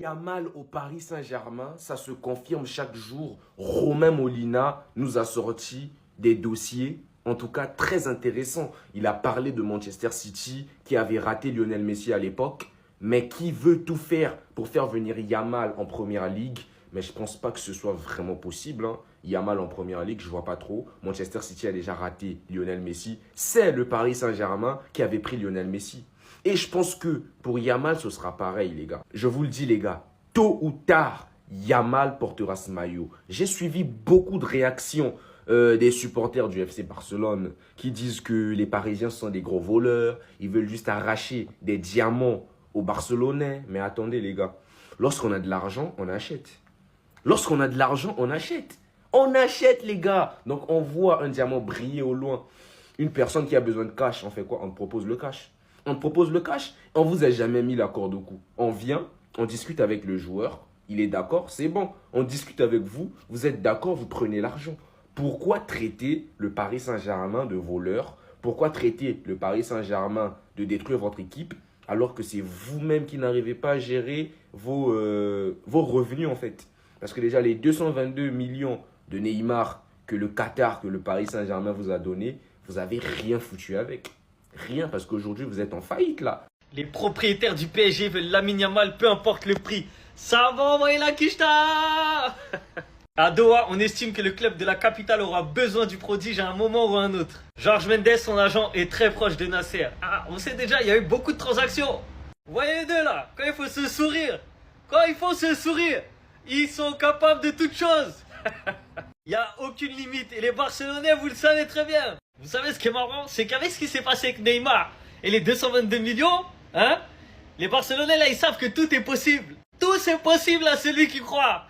Yamal au Paris Saint-Germain, ça se confirme chaque jour. Romain Molina nous a sorti des dossiers, en tout cas très intéressants. Il a parlé de Manchester City qui avait raté Lionel Messi à l'époque, mais qui veut tout faire pour faire venir Yamal en Première Ligue. Mais je ne pense pas que ce soit vraiment possible. Yamal en Première Ligue, je ne vois pas trop. Manchester City a déjà raté Lionel Messi. C'est le Paris Saint-Germain qui avait pris Lionel Messi. Et je pense que pour Yamal, ce sera pareil, les gars. Je vous le dis, les gars, tôt ou tard, Yamal portera ce maillot. J'ai suivi beaucoup de réactions des supporters du FC Barcelone qui disent que les Parisiens sont des gros voleurs. Ils veulent juste arracher des diamants aux Barcelonais. Mais attendez, les gars, lorsqu'on a de l'argent, on achète. Lorsqu'on a de l'argent, on achète. On achète, les gars. Donc, on voit un diamant briller au loin. Une personne qui a besoin de cash, on fait quoi? On te propose le cash. On te propose le cash. On ne vous a jamais mis la corde au cou. On vient, on discute avec le joueur. Il est d'accord, c'est bon. On discute avec vous. Vous êtes d'accord, vous prenez l'argent. Pourquoi traiter le Paris Saint-Germain de voleur? Pourquoi traiter le Paris Saint-Germain de détruire votre équipe alors que c'est vous-même qui n'arrivez pas à gérer vos revenus, en fait? Parce que déjà, les 222 millions de Neymar que le Qatar, que le Paris Saint-Germain vous a donné, vous n'avez rien foutu avec. Rien, parce qu'aujourd'hui, vous êtes en faillite, là. Les propriétaires du PSG veulent Lamine Yamal, peu importe le prix. Ça va envoyer la quicheta. À Doha, on estime que le club de la capitale aura besoin du prodige à un moment ou à un autre. Georges Mendes, son agent, est très proche de Nasser. Ah, on sait déjà, il y a eu beaucoup de transactions. Vous voyez les deux, là, quand il faut se sourire. Ils sont capables de toutes choses. Il n'y a aucune limite. Et les Barcelonais, vous le savez très bien. Vous savez ce qui est marrant? C'est qu'avec ce qui s'est passé avec Neymar et les 222 millions, les Barcelonais, là, ils savent que tout est possible. Tout c'est possible à celui qui croit.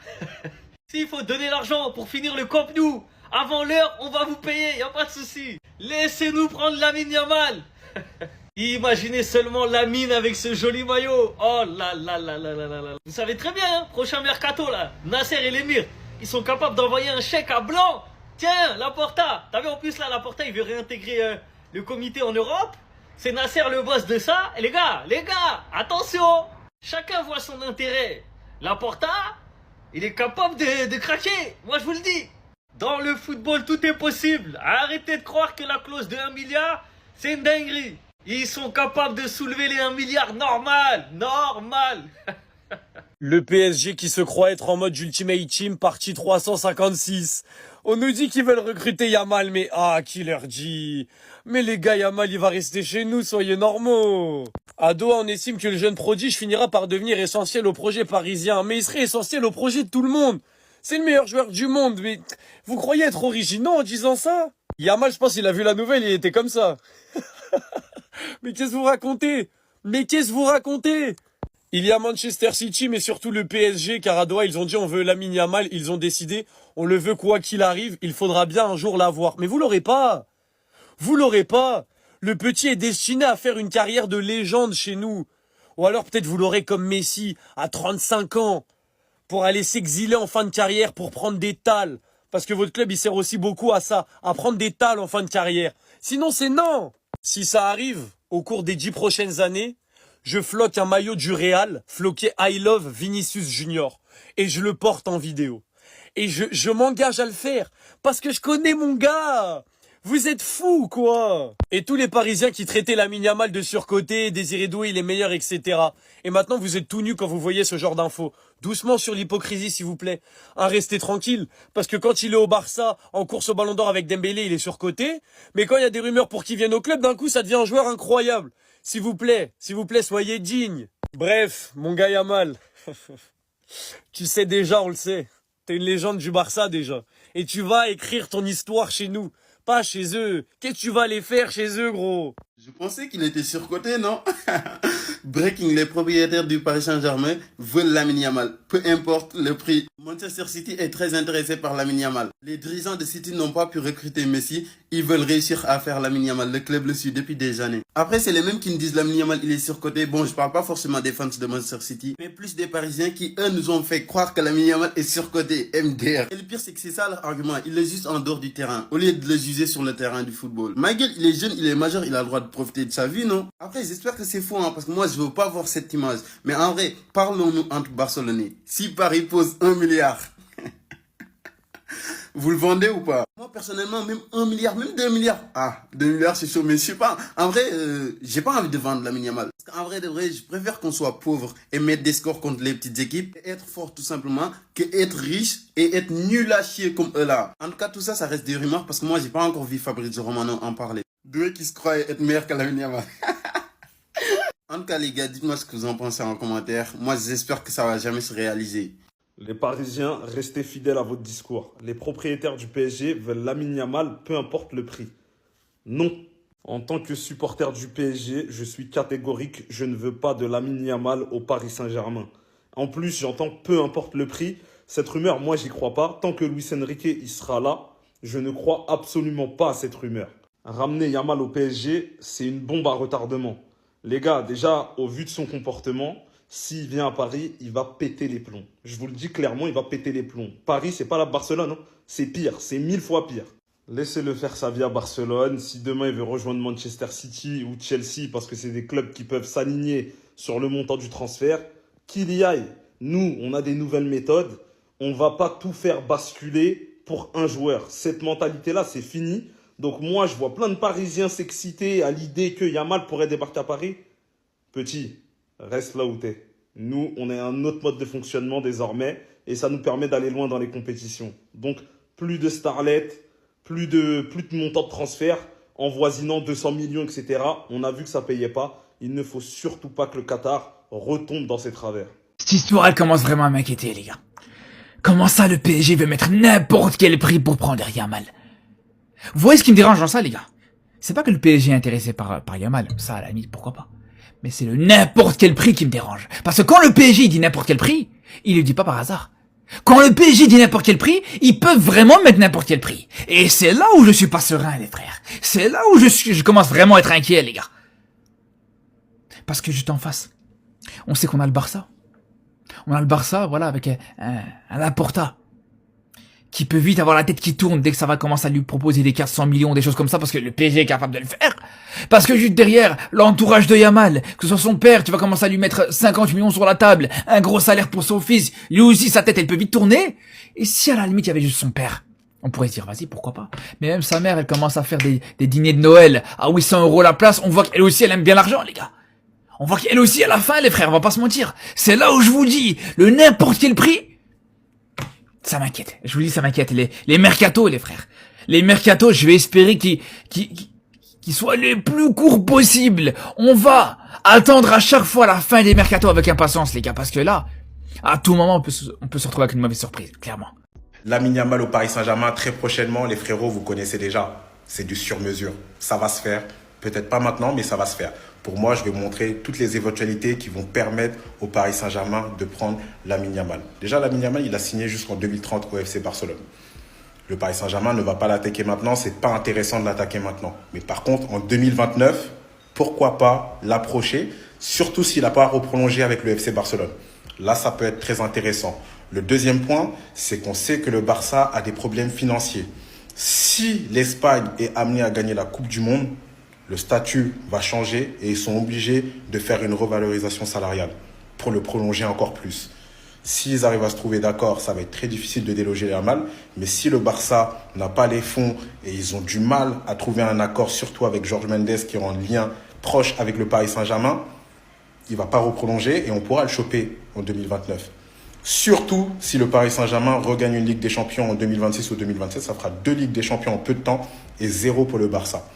S'il faut donner l'argent pour finir le Camp Nou avant l'heure, on va vous payer, il n'y a pas de souci. Laissez-nous prendre Lamine Yamal. Imaginez seulement Lamine avec ce joli maillot. Oh là là là là là là là. Vous savez très bien, prochain mercato là, Nasser et l'émir, ils sont capables d'envoyer un chèque à Blanc. Tiens, Laporta. T'as vu en plus là, Laporta, il veut réintégrer le comité en Europe. C'est Nasser le boss de ça. Et les gars, attention. Chacun voit son intérêt. Laporta, il est capable de craquer. Moi je vous le dis. Dans le football, tout est possible. Arrêtez de croire que la clause de 1 milliard, c'est une dinguerie. Ils sont capables de soulever les 1 milliard normal. Le PSG qui se croit être en mode Ultimate Team, partie 356. On nous dit qu'ils veulent recruter Yamal, mais qui leur dit? Mais les gars, Yamal, il va rester chez nous, soyez normaux. À Doha, on estime que le jeune prodige finira par devenir essentiel au projet parisien, mais il serait essentiel au projet de tout le monde. C'est le meilleur joueur du monde, mais vous croyez être originaux en disant ça? Yamal, je pense qu'il a vu la nouvelle, il était comme ça. Mais qu'est-ce que vous racontez? Il y a Manchester City, mais surtout le PSG, car à Doha, ils ont dit on veut Lamine Yamal, ils ont décidé, on le veut quoi qu'il arrive, il faudra bien un jour l'avoir. Mais vous l'aurez pas. Le petit est destiné à faire une carrière de légende chez nous. Ou alors peut-être vous l'aurez comme Messi, à 35 ans, pour aller s'exiler en fin de carrière, pour prendre des tales. Parce que votre club, il sert aussi beaucoup à ça, à prendre des tales en fin de carrière. Sinon, c'est non. Si ça arrive, au cours des 10 prochaines années, je floque un maillot du Real, floqué I Love Vinicius Junior. Et je le porte en vidéo. Et je m'engage à le faire. Parce que je connais mon gars. Vous êtes fous, quoi. Et tous les Parisiens qui traitaient Lamine Yamal de surcoté, Désiré Doué, il est meilleur, etc. Et maintenant, vous êtes tout nus quand vous voyez ce genre d'infos. Doucement sur l'hypocrisie, s'il vous plaît. Restez tranquille. Parce que quand il est au Barça, en course au Ballon d'Or avec Dembélé, il est surcoté. Mais quand il y a des rumeurs pour qu'il vienne au club, d'un coup, ça devient un joueur incroyable. S'il vous plaît, soyez digne. Bref, mon gars Yamal. Tu sais déjà, on le sait. T'es une légende du Barça déjà. Et tu vas écrire ton histoire chez nous. Pas chez eux. Qu'est-ce que tu vas aller faire chez eux, gros? Je pensais qu'il était surcoté, non? Breaking, les propriétaires du Paris Saint-Germain veulent Lamine Yamal, peu importe le prix. Manchester City est très intéressé par Lamine Yamal. Les dirigeants de City n'ont pas pu recruter Messi, ils veulent réussir à faire Lamine Yamal. Le club le suit depuis des années. Après, c'est les mêmes qui nous disent Lamine Yamal, il est surcoté. Bon, je parle pas forcément des fans de Manchester City, mais plus des Parisiens qui, eux, nous ont fait croire que Lamine Yamal est surcoté. MDR. Et le pire, c'est que c'est ça leur argument. Ils le jugent en dehors du terrain, au lieu de le juger sur le terrain du football. Ma gueule, il est jeune, il est majeur, il a le droit de profiter de sa vie, non? Après, j'espère que c'est faux, parce que moi, je veux pas voir cette image. Mais en vrai, parlons-nous entre Barcelonais. Si Paris pose 1 milliard, vous le vendez ou pas? Moi, personnellement, même 1 milliard, même 2 milliards. Ah, 2 milliards, c'est chaud, mais je sais pas. En vrai, j'ai pas envie de vendre Lamine Yamal. Parce qu'en vrai, de vrai, je préfère qu'on soit pauvre et mettre des scores contre les petites équipes. Et être fort, tout simplement, que être riche et être nul à chier comme eux là. En tout cas, tout ça, ça reste des rumeurs parce que moi, j'ai pas encore vu Fabrizio Romano en parler. Doué qui se croyait être meilleur que Lamine Yamal. En tout cas, les gars, dites-moi ce que vous en pensez en commentaire. Moi, j'espère que ça va jamais se réaliser. Les Parisiens, restez fidèles à votre discours. Les propriétaires du PSG veulent Lamine Yamal, peu importe le prix. Non. En tant que supporter du PSG, je suis catégorique. Je ne veux pas de Lamine Yamal au Paris Saint-Germain. En plus, j'entends peu importe le prix. Cette rumeur, moi, j'y crois pas. Tant que Luis Enrique il sera là, je ne crois absolument pas à cette rumeur. Ramener Yamal au PSG, c'est une bombe à retardement. Les gars, déjà, au vu de son comportement, s'il vient à Paris, il va péter les plombs. Je vous le dis clairement, il va péter les plombs. Paris, c'est pas la Barcelone, hein. C'est pire, c'est 1000 fois pire. Laissez-le faire sa vie à Barcelone. Si demain il veut rejoindre Manchester City ou Chelsea, parce que c'est des clubs qui peuvent s'aligner sur le montant du transfert, qu'il y aille. Nous, on a des nouvelles méthodes. On va pas tout faire basculer pour un joueur. Cette mentalité-là, c'est fini. Donc moi, je vois plein de Parisiens s'exciter à l'idée que Yamal pourrait débarquer à Paris. Petit, reste là où t'es. Nous, on a un autre mode de fonctionnement désormais et ça nous permet d'aller loin dans les compétitions. Donc, plus de starlets, plus de montants de transfert, envoisinant 200 millions, etc. On a vu que ça payait pas. Il ne faut surtout pas que le Qatar retombe dans ses travers. Cette histoire, elle commence vraiment à m'inquiéter, les gars. Comment ça, le PSG veut mettre n'importe quel prix pour prendre Yamal? Vous voyez ce qui me dérange dans ça, les gars? C'est pas que le PSG est intéressé par Yamal. Ça, à la limite, pourquoi pas? Mais c'est le n'importe quel prix qui me dérange. Parce que quand le PSG dit n'importe quel prix, il le dit pas par hasard. Quand le PSG dit n'importe quel prix, ils peuvent vraiment mettre n'importe quel prix. Et c'est là où je suis pas serein, les frères. C'est là où je commence vraiment à être inquiet, les gars. Parce que juste en face, on sait qu'on a le Barça. On a le Barça, voilà, avec un Laporta, qui peut vite avoir la tête qui tourne dès que ça va commencer à lui proposer des 400 millions, des choses comme ça, parce que le PSG est capable de le faire. Parce que juste derrière, l'entourage de Yamal, que ce soit son père, tu vas commencer à lui mettre 50 millions sur la table, un gros salaire pour son fils, lui aussi sa tête elle peut vite tourner. Et si à la limite il y avait juste son père, on pourrait se dire vas-y pourquoi pas. Mais même sa mère elle commence à faire des dîners de Noël à 800 € la place, on voit qu'elle aussi elle aime bien l'argent les gars. On voit qu'elle aussi à la fin les frères, on va pas se mentir. C'est là où je vous dis, le n'importe quel prix, ça m'inquiète. Je vous dis, ça m'inquiète. Les mercatos, les frères. Les mercatos, je vais espérer qu'ils soient les plus courts possibles. On va attendre à chaque fois la fin des mercatos avec impatience, les gars. Parce que là, à tout moment, on peut se retrouver avec une mauvaise surprise, clairement. Lamine Yamal au Paris Saint-Germain, très prochainement, les frérots, vous connaissez déjà. C'est du sur-mesure. Ça va se faire. Peut-être pas maintenant, mais ça va se faire. Pour moi, je vais vous montrer toutes les éventualités qui vont permettre au Paris Saint-Germain de prendre Lamine Yamal. Déjà, Lamine Yamal, il a signé jusqu'en 2030 au FC Barcelone. Le Paris Saint-Germain ne va pas l'attaquer maintenant. C'est pas intéressant de l'attaquer maintenant. Mais par contre, en 2029, pourquoi pas l'approcher, surtout s'il n'a pas reprolongé avec le FC Barcelone. Là, ça peut être très intéressant. Le deuxième point, c'est qu'on sait que le Barça a des problèmes financiers. Si l'Espagne est amenée à gagner la Coupe du Monde, le statut va changer et ils sont obligés de faire une revalorisation salariale pour le prolonger encore plus. S'ils arrivent à se trouver d'accord, ça va être très difficile de déloger Yamal. Mais si le Barça n'a pas les fonds et ils ont du mal à trouver un accord, surtout avec Jorge Mendes qui est en lien proche avec le Paris Saint-Germain, il ne va pas reprolonger et on pourra le choper en 2029. Surtout si le Paris Saint-Germain regagne une Ligue des Champions en 2026 ou 2027, ça fera 2 Ligues des Champions en peu de temps et 0 pour le Barça.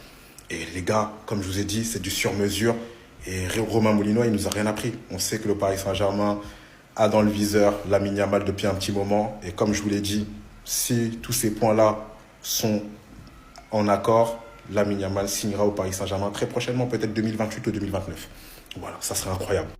Et les gars, comme je vous ai dit, c'est du sur-mesure. Et Romain Molinois, il nous a rien appris. On sait que le Paris Saint-Germain a dans le viseur Lamine Yamal depuis un petit moment. Et comme je vous l'ai dit, si tous ces points-là sont en accord, Lamine Yamal signera au Paris Saint-Germain très prochainement, peut-être 2028 ou 2029. Voilà, ça serait incroyable.